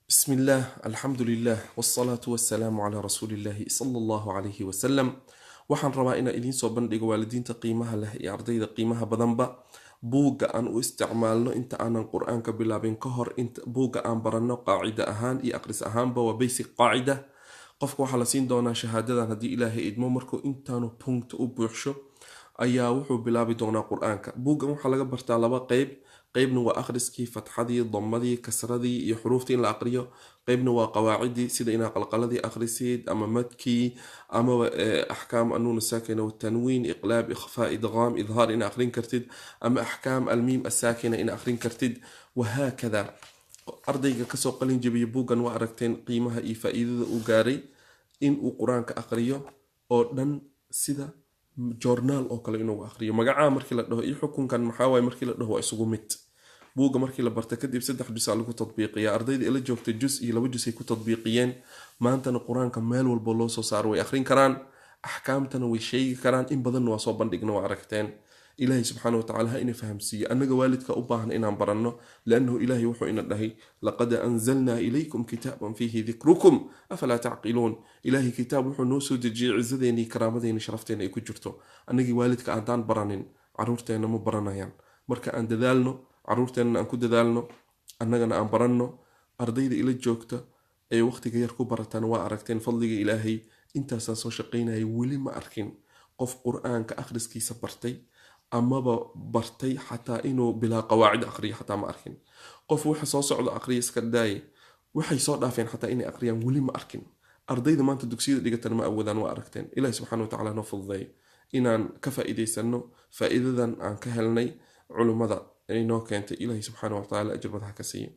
بسم الله الحمد لله والصلاة والسلام على رسول الله صلى الله عليه وسلم. waxaan rabaa inaan idiin soo bandhigo waalidiinta qiimaha leh iyo ardayda qiimaha badanba buugga aan u isticmaalno inta aanan qur-aanka bilaabin ka hor buugga aan baranno qaacida ahaan iyo aqris ahaanba waa basic qaacida. qofka waxaa la siin doonaa shahaadadan haddii ilaahay idmo markuu intaanu punkt u buuxsho ayaa wuxuu bilaabi doonaa qur-aanka. buuggan waxaa laga bartaa laba qeybna waa akhriskii fatxadii damadii kasradii iyo xuruuftii in la aqriyo, qeybna waa qawaacidii sida inaa qalqaladii akhrisid ama madkii ama axkaam anuun saakina watanwiin iqlaab ikhfaa idgaam idhaar ina aqrin kartid ama axkaam almiim asaakina ina aqrin kartid wahaakada. ardayga kasoo qalin jabiya buuggan waa aragteen qiimaha iyo faa-iidada uu gaaray in uu qur-aanka aqriyo oo dhan sida joornaal oo kale inuu aqriyo. magacaa markii la dhaho iyo xukunkan maxaawaay markii la dhaho waa isugu mid. buugga markii la barta kadib 3 juz lagu tadbiiqiya. ardayda ila joogta juz iyo 2 juz ay ku tadbiiqiyeen. maantana qur-aanka meel walba loo soo saaro way aqrin karaan, axkaamtana way sheegi karaan. in badanna waa soo bandhigna waa aragteen. ilaahay subxaana watacaala ha ina fahamsiiye. annaga waalidka u baahan inaan baranno, liannahu ilaahay wuxuu ina dhahay laqad anzalnaa ilaykum kitaaban fiihi dikrukum afalaa tacqiluun. ilaahay kitaab wuxuu noo soo dejiyey cizadeeni karaamadeenii sharafteena ay ku jirto. annagii waalidka aantaan baranin caruurteena ma baranayaan. marka aan dadaalno, caruurteena aan ku dadaalno, annagana aan baranno. ardayda ila joogta ee waqtiga yar ku baratana waa aragteen fadliga ilaahay. intaasaan soo shaqaynayay weli ma arkin qof qur-aanka akhriskiisa bartay amaba bartay xataa inuu bilaa qawaacid aqriyo xataa ma arkin. qof waxa soo socdo aqriya iska daaye waxay soo dhaafeen xataa inay aqriyaan weli ma arkin. ardayda maanta dugsiyada dhigatan ma awoodaan waa aragteen. ilaahi subxaana watacaala noo fududeey inaan ka faa'iidaysano faa'iidadan aan ka helnay culummada ay noo keentay. ilaahi subxaana watacaala ajir badan ha ka siiyo.